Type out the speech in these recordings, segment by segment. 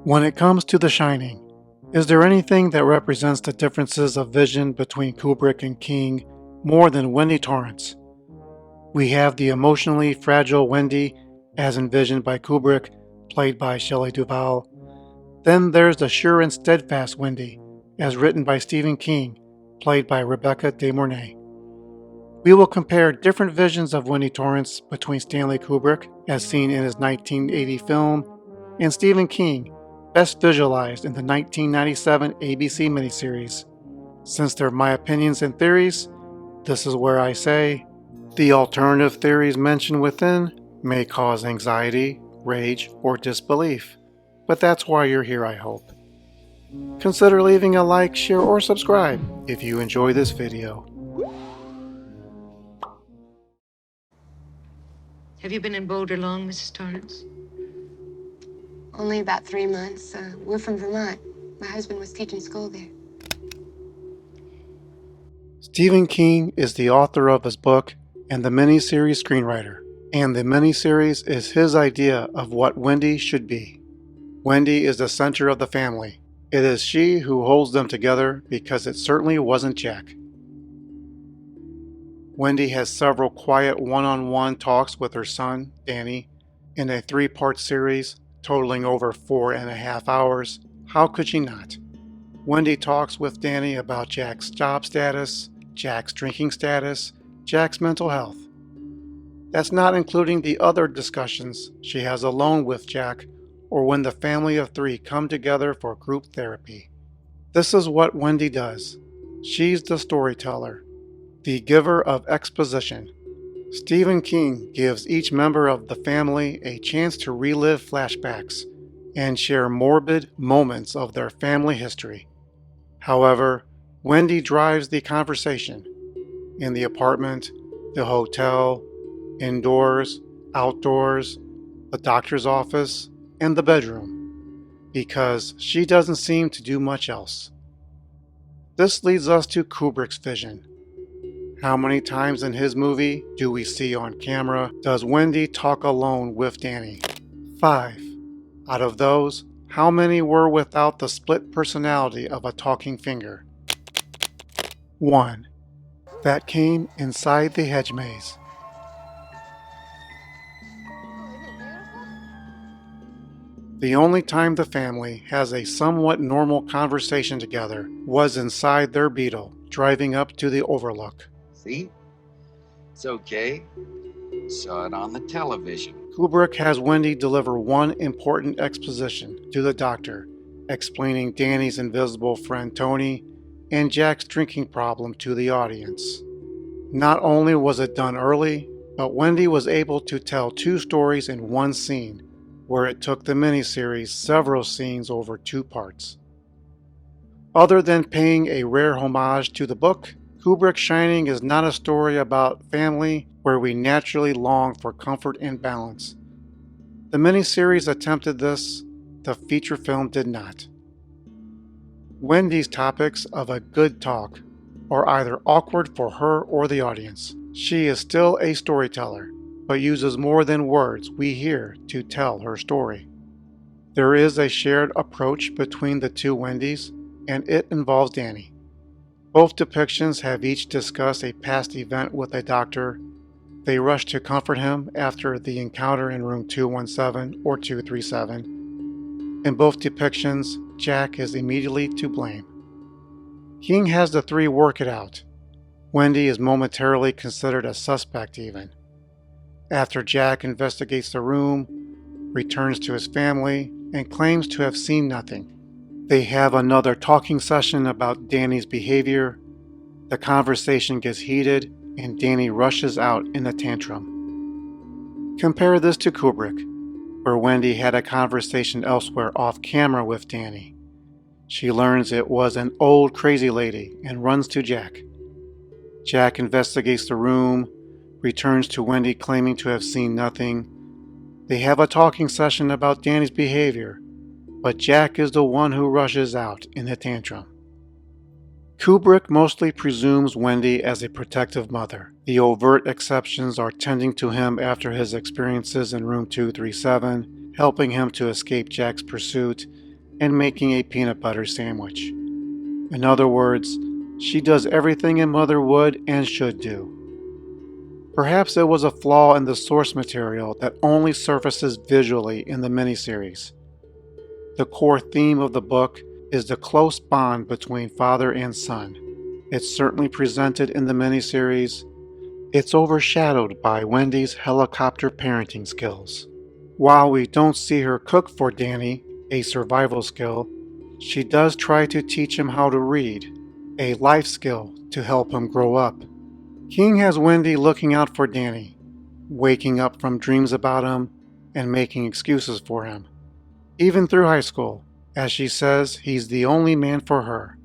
When it comes to The Shining, is there anything that represents the differences of vision between Kubrick and King more than Wendy Torrance? We have the emotionally fragile Wendy, as envisioned by Kubrick, played by Shelley Duvall. Then there's the sure and steadfast Wendy, as written by Stephen King, played by Rebecca De Mornay. We will compare different visions of Wendy Torrance between Stanley Kubrick, as seen in his 1980 film, and Stephen King, best visualized in the 1997 ABC miniseries. Since they're my opinions and theories, this is where I say, the alternative theories mentioned within may cause anxiety, rage, or disbelief, but that's why you're here, I hope. Consider leaving a like, share, or subscribe if you enjoy this video. Have you been in Boulder long, Mrs. Torrance? Only about 3 months. We're from Vermont. My husband was teaching school there. Stephen King is the author of his book and the miniseries screenwriter, and the miniseries is his idea of what Wendy should be. Wendy is the center of the family. It is she who holds them together because it certainly wasn't Jack. Wendy has several quiet one-on-one talks with her son, Danny, in a 3-part series totaling over 4.5 hours. How could she not? Wendy talks with Danny about Jack's job status, Jack's drinking status, Jack's mental health. That's not including the other discussions she has alone with Jack or when the family of 3 come together for group therapy. This is what Wendy does. She's the storyteller, the giver of exposition. Stephen King gives each member of the family a chance to relive flashbacks and share morbid moments of their family history. However, Wendy drives the conversation in the apartment, the hotel, indoors, outdoors, the doctor's office, and the bedroom, because she doesn't seem to do much else. This leads us to Kubrick's vision. How many times in his movie do we see on camera does Wendy talk alone with Danny? 5. Out of those, how many were without the split personality of a talking finger? 1. That came inside the hedge maze. The only time the family has a somewhat normal conversation together was inside their Beetle, driving up to the overlook. See? It's okay. Saw it on the television. Kubrick has Wendy deliver one important exposition to the doctor, explaining Danny's invisible friend Tony and Jack's drinking problem to the audience. Not only was it done early, but Wendy was able to tell 2 stories in one scene, where it took the miniseries several scenes over 2 parts. Other than paying a rare homage to the book, Kubrick's Shining is not a story about family where we naturally long for comfort and balance. The miniseries attempted this, the feature film did not. Wendy's topics of a good talk are either awkward for her or the audience. She is still a storyteller, but uses more than words we hear to tell her story. There is a shared approach between the 2 Wendys, and it involves Danny. Both depictions have each discussed a past event with a doctor. They rush to comfort him after the encounter in room 217 or 237. In both depictions, Jack is immediately to blame. King has the 3 work it out. Wendy is momentarily considered a suspect even. After Jack investigates the room, returns to his family, and claims to have seen nothing. They have another talking session about Danny's behavior. The conversation gets heated, and Danny rushes out in a tantrum. Compare this to Kubrick, where Wendy had a conversation elsewhere off camera with Danny. She learns it was an old crazy lady and runs to Jack. Jack investigates the room, returns to Wendy claiming to have seen nothing. They have a talking session about Danny's behavior, but Jack is the one who rushes out in a tantrum. Kubrick mostly presumes Wendy as a protective mother. The overt exceptions are tending to him after his experiences in room 237, helping him to escape Jack's pursuit, and making a peanut butter sandwich. In other words, she does everything a mother would and should do. Perhaps it was a flaw in the source material that only surfaces visually in the miniseries. The core theme of the book is the close bond between father and son. It's certainly presented in the miniseries. It's overshadowed by Wendy's helicopter parenting skills. While we don't see her cook for Danny, a survival skill, she does try to teach him how to read, a life skill to help him grow up. King has Wendy looking out for Danny, waking up from dreams about him and making excuses for him. Even through high school, as she says he's the only man for her.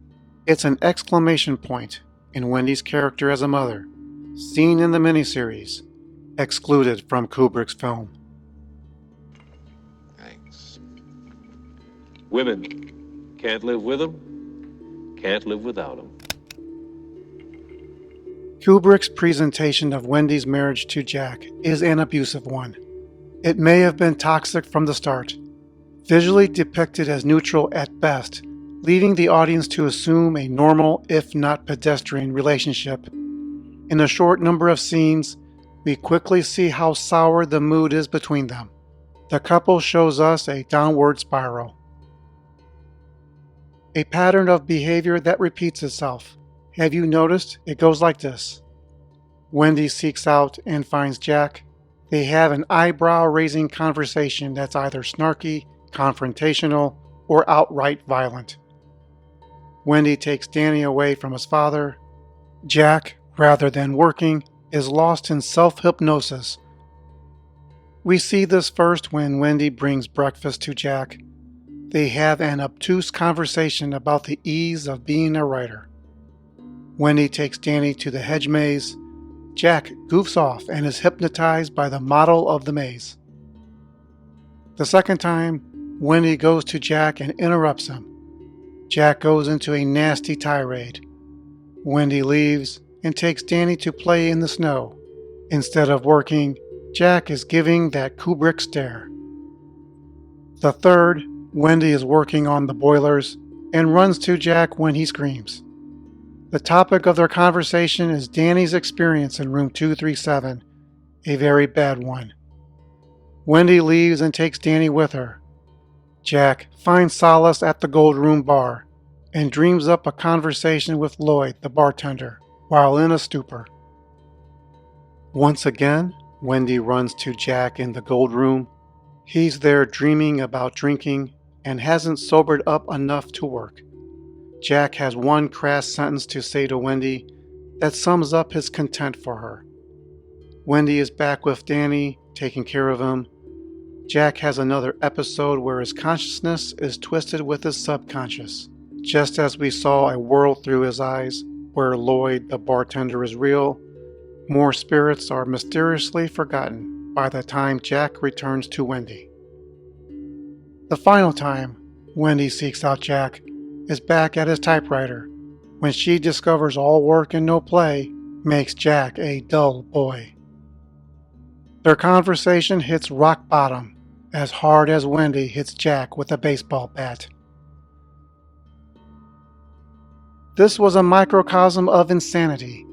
It's an exclamation point in Wendy's character as a mother, seen in the miniseries, excluded from Kubrick's film. Thanks. Women can't live with them, can't live without them. Kubrick's presentation of Wendy's marriage to Jack is an abusive one. It may have been toxic from the start, visually depicted as neutral at best, leaving the audience to assume a normal, if not pedestrian, relationship. In a short number of scenes, we quickly see how sour the mood is between them. The couple shows us a downward spiral. A pattern of behavior that repeats itself. Have you noticed? It goes like this. Wendy seeks out and finds Jack. They have an eyebrow-raising conversation that's either snarky, confrontational, or outright violent. Wendy takes Danny away from his father. Jack, rather than working, is lost in self-hypnosis. We see this first when Wendy brings breakfast to Jack. They have an obtuse conversation about the ease of being a writer. Wendy takes Danny to the hedge maze. Jack goofs off and is hypnotized by the model of the maze. The second time, Wendy goes to Jack and interrupts him. Jack goes into a nasty tirade. Wendy leaves and takes Danny to play in the snow. Instead of working, Jack is giving that Kubrick stare. The third, Wendy is working on the boilers and runs to Jack when he screams. The topic of their conversation is Danny's experience in room 237, a very bad one. Wendy leaves and takes Danny with her. Jack finds solace at the Gold Room bar and dreams up a conversation with Lloyd, the bartender, while in a stupor. Once again, Wendy runs to Jack in the Gold Room. He's there dreaming about drinking and hasn't sobered up enough to work. Jack has one crass sentence to say to Wendy that sums up his contempt for her. Wendy is back with Danny, taking care of him. Jack has another episode where his consciousness is twisted with his subconscious, just as we saw a world through his eyes where Lloyd, the bartender, is real. More spirits are mysteriously forgotten by the time Jack returns to Wendy. The final time Wendy seeks out Jack is back at his typewriter, when she discovers all work and no play makes Jack a dull boy. Their conversation hits rock bottom as hard as Wendy hits Jack with a baseball bat. This was a microcosm of insanity,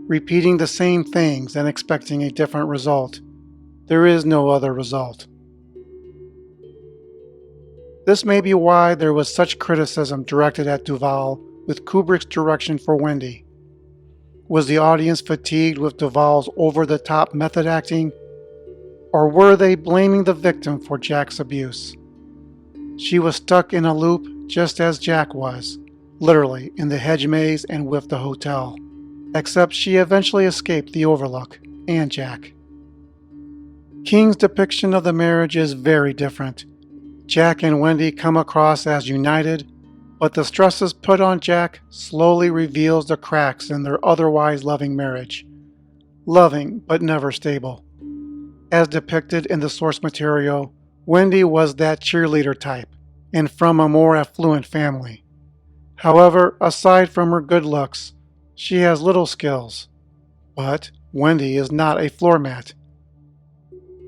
repeating the same things and expecting a different result. There is no other result. This may be why there was such criticism directed at Duvall with Kubrick's direction for Wendy. Was the audience fatigued with Duvall's over-the-top method acting? Or were they blaming the victim for Jack's abuse? She was stuck in a loop just as Jack was, literally in the hedge maze and with the hotel, except she eventually escaped the Overlook and Jack. King's depiction of the marriage is very different. Jack and Wendy come across as united, but the stresses put on Jack slowly reveals the cracks in their otherwise loving marriage. Loving, but never stable. As depicted in the source material, Wendy was that cheerleader type, and from a more affluent family. However, aside from her good looks, she has little skills. But Wendy is not a floor mat.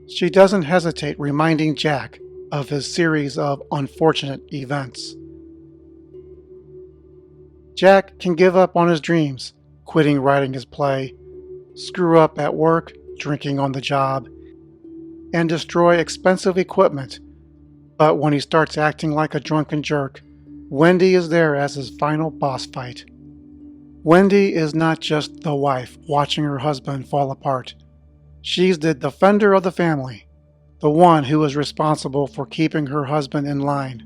She doesn't hesitate reminding Jack of his series of unfortunate events. Jack can give up on his dreams, quitting writing his play, screw up at work, drinking on the job, and destroy expensive equipment. But when he starts acting like a drunken jerk, Wendy is there as his final boss fight. Wendy is not just the wife watching her husband fall apart. She's the defender of the family, the one who is responsible for keeping her husband in line.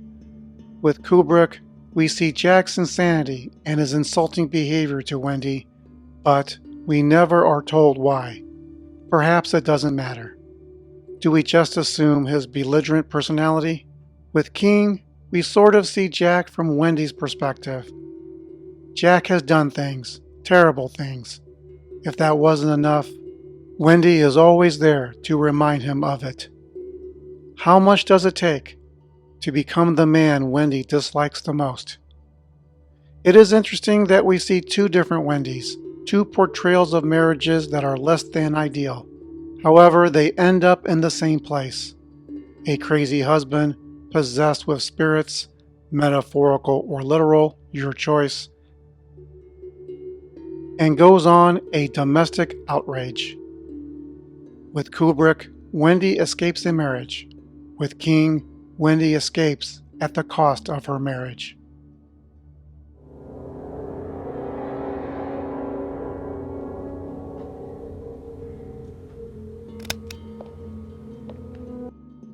With Kubrick, we see Jack's insanity and his insulting behavior to Wendy, but we never are told why. Perhaps it doesn't matter. Do we just assume his belligerent personality? With King, we sort of see Jack from Wendy's perspective. Jack has done things, terrible things. If that wasn't enough, Wendy is always there to remind him of it. How much does it take to become the man Wendy dislikes the most? It is interesting that we see two different Wendys, two portrayals of marriages that are less than ideal. However, they end up in the same place. A crazy husband, possessed with spirits, metaphorical or literal, your choice, and goes on a domestic outrage. With Kubrick, Wendy escapes a marriage. With King, Wendy escapes at the cost of her marriage.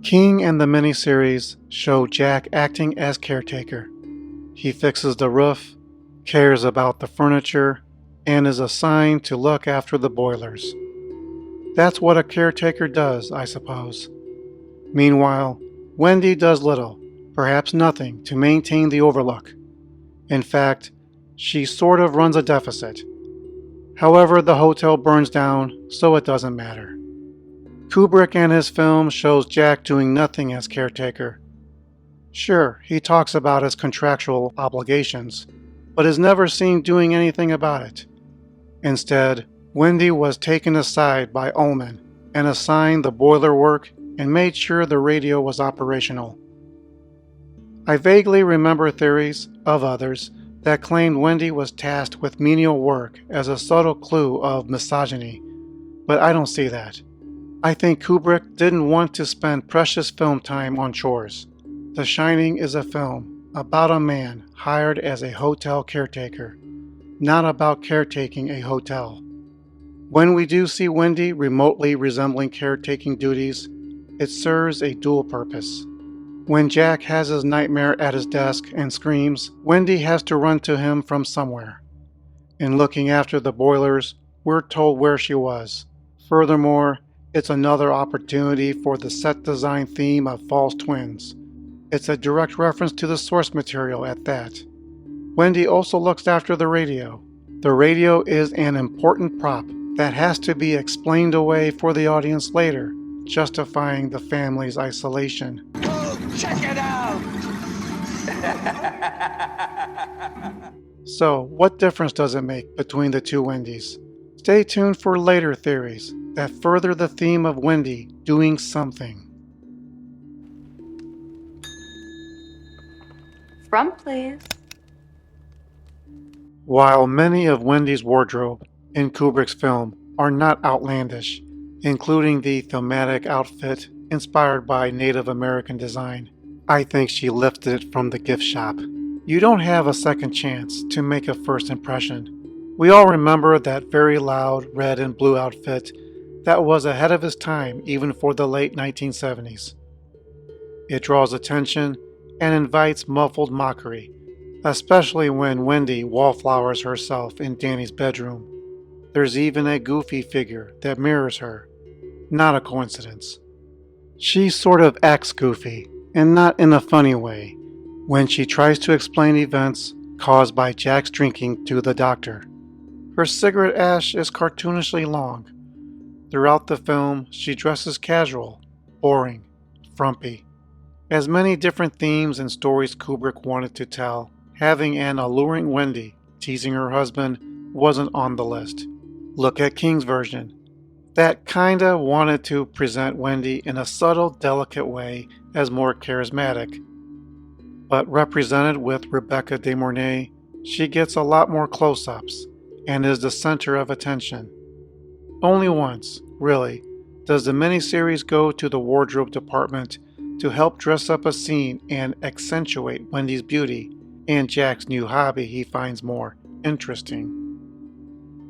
King and the miniseries show Jack acting as caretaker. He fixes the roof, cares about the furniture, and is assigned to look after the boilers. That's what a caretaker does, I suppose. Meanwhile, Wendy does little, perhaps nothing, to maintain the overlook. In fact, she sort of runs a deficit. However, the hotel burns down, so it doesn't matter. Kubrick and his film shows Jack doing nothing as caretaker. Sure, he talks about his contractual obligations, but is never seen doing anything about it. Instead, Wendy was taken aside by Ullman and assigned the boiler work and made sure the radio was operational. I vaguely remember theories of others that claimed Wendy was tasked with menial work as a subtle clue of misogyny, but I don't see that. I think Kubrick didn't want to spend precious film time on chores. The Shining is a film about a man hired as a hotel caretaker, not about caretaking a hotel. When we do see Wendy remotely resembling caretaking duties, it serves a dual purpose. When Jack has his nightmare at his desk and screams, Wendy has to run to him from somewhere. In looking after the boilers, we're told where she was. Furthermore, it's another opportunity for the set design theme of false twins. It's a direct reference to the source material at that. Wendy also looks after the radio. The radio is an important prop that has to be explained away for the audience later, justifying the family's isolation. Oh, check it out! So, what difference does it make between the two Wendys? Stay tuned for later theories that further the theme of Wendy doing something. Front, please. While many of Wendy's wardrobe in Kubrick's film are not outlandish, including the thematic outfit inspired by Native American design, I think she lifted it from the gift shop. You don't have a second chance to make a first impression. We all remember that very loud red and blue outfit that was ahead of its time even for the late 1970s. It draws attention and invites muffled mockery, especially when Wendy wallflowers herself in Danny's bedroom. There's even a goofy figure that mirrors her. Not a coincidence. She sort of acts goofy, and not in a funny way, when she tries to explain events caused by Jack's drinking to the doctor. Her cigarette ash is cartoonishly long. Throughout the film, she dresses casual, boring, frumpy. As many different themes and stories Kubrick wanted to tell, having an alluring Wendy teasing her husband wasn't on the list. Look at King's version. that kinda wanted to present Wendy in a subtle, delicate way as more charismatic. But represented with Rebecca De Mornay, she gets a lot more close-ups and is the center of attention. Only once, really, does the miniseries go to the wardrobe department to help dress up a scene and accentuate Wendy's beauty and Jack's new hobby he finds more interesting.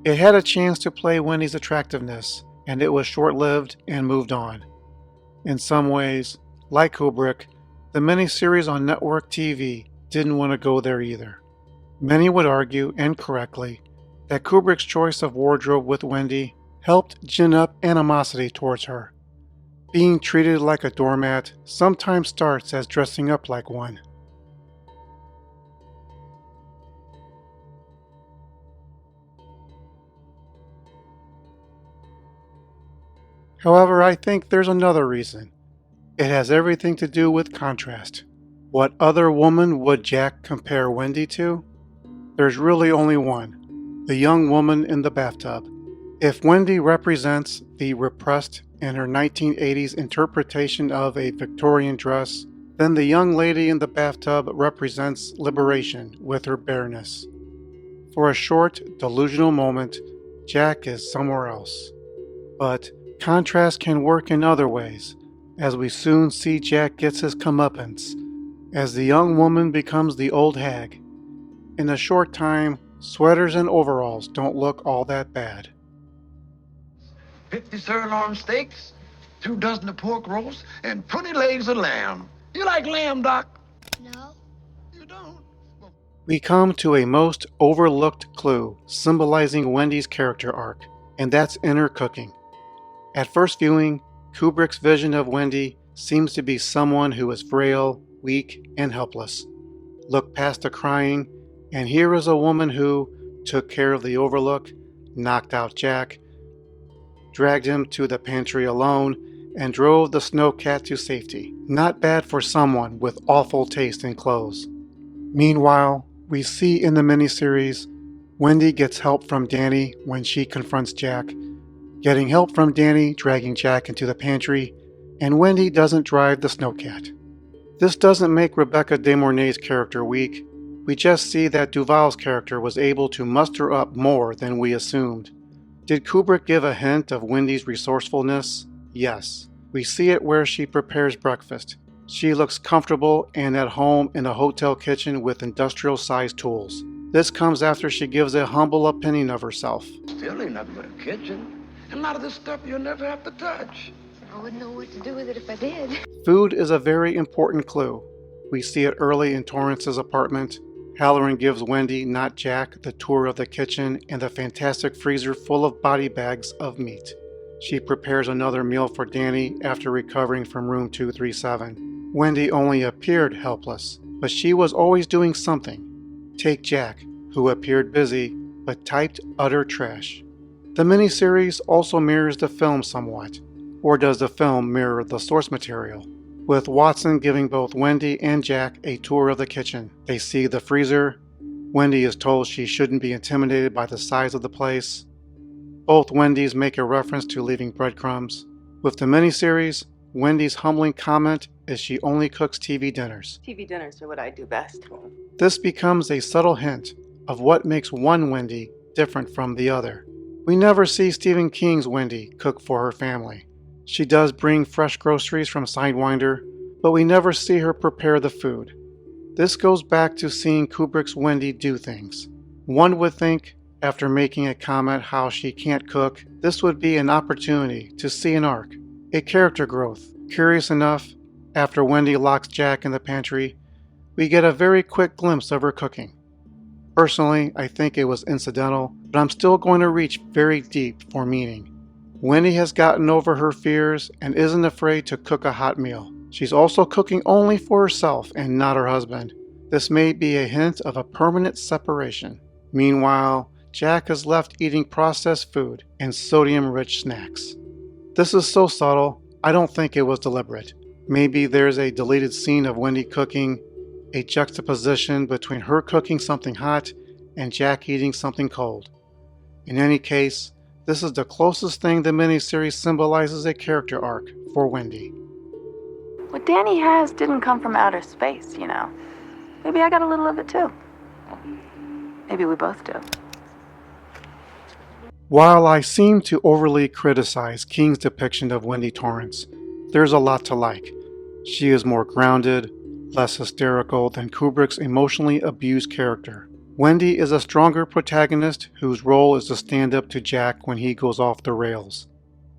It had a chance to play Wendy's attractiveness, and it was short-lived and moved on. In some ways, like Kubrick, the miniseries on network TV didn't want to go there either. Many would argue, and correctly, that Kubrick's choice of wardrobe with Wendy helped gin up animosity towards her. Being treated like a doormat sometimes starts as dressing up like one. However, I think there's another reason. It has everything to do with contrast. What other woman would Jack compare Wendy to? There's really only one, the young woman in the bathtub. If Wendy represents the repressed in her 1980s interpretation of a Victorian dress, then the young lady in the bathtub represents liberation with her bareness. For a short, delusional moment, Jack is somewhere else. But contrast can work in other ways, as we soon see Jack gets his comeuppance, as the young woman becomes the old hag. In a short time, sweaters and overalls don't look all that bad. 50 sirloin steaks, 2 dozen of pork roasts, and 20 legs of lamb. You like lamb, Doc? No. You don't? We come to a most overlooked clue symbolizing Wendy's character arc, and that's inner cooking. At first viewing, Kubrick's vision of Wendy seems to be someone who is frail, weak, and helpless. Look past the crying, and here is a woman who took care of the overlook, knocked out Jack, dragged him to the pantry alone, and drove the snowcat to safety. Not bad for someone with awful taste in clothes. Meanwhile, we see in the miniseries, Wendy gets help from Danny when she confronts Jack, getting help from Danny dragging Jack into the pantry, and Wendy doesn't drive the snowcat. This doesn't make Rebecca De Mornay's character weak. We just see that Duvall's character was able to muster up more than we assumed. Did Kubrick give a hint of Wendy's resourcefulness? Yes. We see it where she prepares breakfast. She looks comfortable and at home in a hotel kitchen with industrial-sized tools. This comes after she gives a humble opinion of herself. Still ain't nothing but a kitchen. And a lot of this stuff you'll never have to touch. I wouldn't know what to do with it if I did. Food is a very important clue. We see it early in Torrance's apartment. Halloran gives Wendy, not Jack, the tour of the kitchen and the fantastic freezer full of body bags of meat. She prepares another meal for Danny after recovering from room 237. Wendy only appeared helpless, but she was always doing something. Take Jack, who appeared busy, but typed utter trash. The miniseries also mirrors the film somewhat, or does the film mirror the source material? With Watson giving both Wendy and Jack a tour of the kitchen. They see the freezer. Wendy is told she shouldn't be intimidated by the size of the place. Both Wendys make a reference to leaving breadcrumbs. With the miniseries, Wendy's humbling comment is she only cooks TV dinners. TV dinners are what I do best. This becomes a subtle hint of what makes one Wendy different from the other. We never see Stephen King's Wendy cook for her family. She does bring fresh groceries from Sidewinder, but we never see her prepare the food. This goes back to seeing Kubrick's Wendy do things. One would think, after making a comment how she can't cook, this would be an opportunity to see an arc, a character growth. Curious enough, after Wendy locks Jack in the pantry, we get a very quick glimpse of her cooking. Personally, I think it was incidental, but I'm still going to reach very deep for meaning. Wendy has gotten over her fears and isn't afraid to cook a hot meal. She's also cooking only for herself and not her husband. This may be a hint of a permanent separation. Meanwhile, Jack is left eating processed food and sodium-rich snacks. This is so subtle, I don't think it was deliberate. Maybe there's a deleted scene of Wendy cooking, a juxtaposition between her cooking something hot and Jack eating something cold. In any case, this is the closest thing the miniseries symbolizes a character arc for Wendy. What Danny has didn't come from outer space, you know. Maybe I got a little of it too. Maybe we both do. While I seem to overly criticize King's depiction of Wendy Torrance, there's a lot to like. She is more grounded, less hysterical than Kubrick's emotionally abused character. Wendy is a stronger protagonist whose role is to stand up to Jack when he goes off the rails.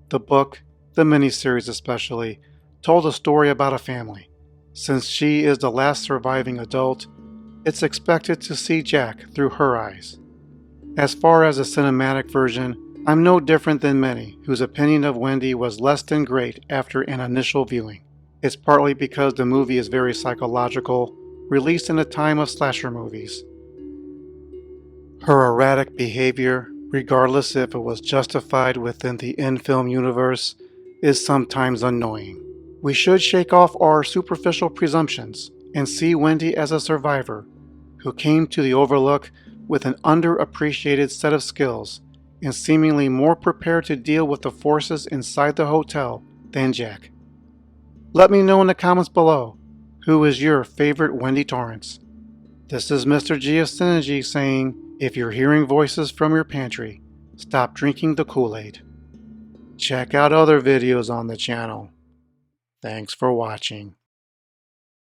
The book, the miniseries especially, told a story about a family. Since she is the last surviving adult, it's expected to see Jack through her eyes. As far as the cinematic version, I'm no different than many whose opinion of Wendy was less than great after an initial viewing. It's partly because the movie is very psychological, released in a time of slasher movies. Her erratic behavior, regardless if it was justified within the in-film universe, is sometimes annoying. We should shake off our superficial presumptions and see Wendy as a survivor who came to the Overlook with an underappreciated set of skills and seemingly more prepared to deal with the forces inside the hotel than Jack. Let me know in the comments below, who is your favorite Wendy Torrance? This is Mr. G of Synergy saying, if you're hearing voices from your pantry, stop drinking the Kool-Aid. Check out other videos on the channel. Thanks for watching.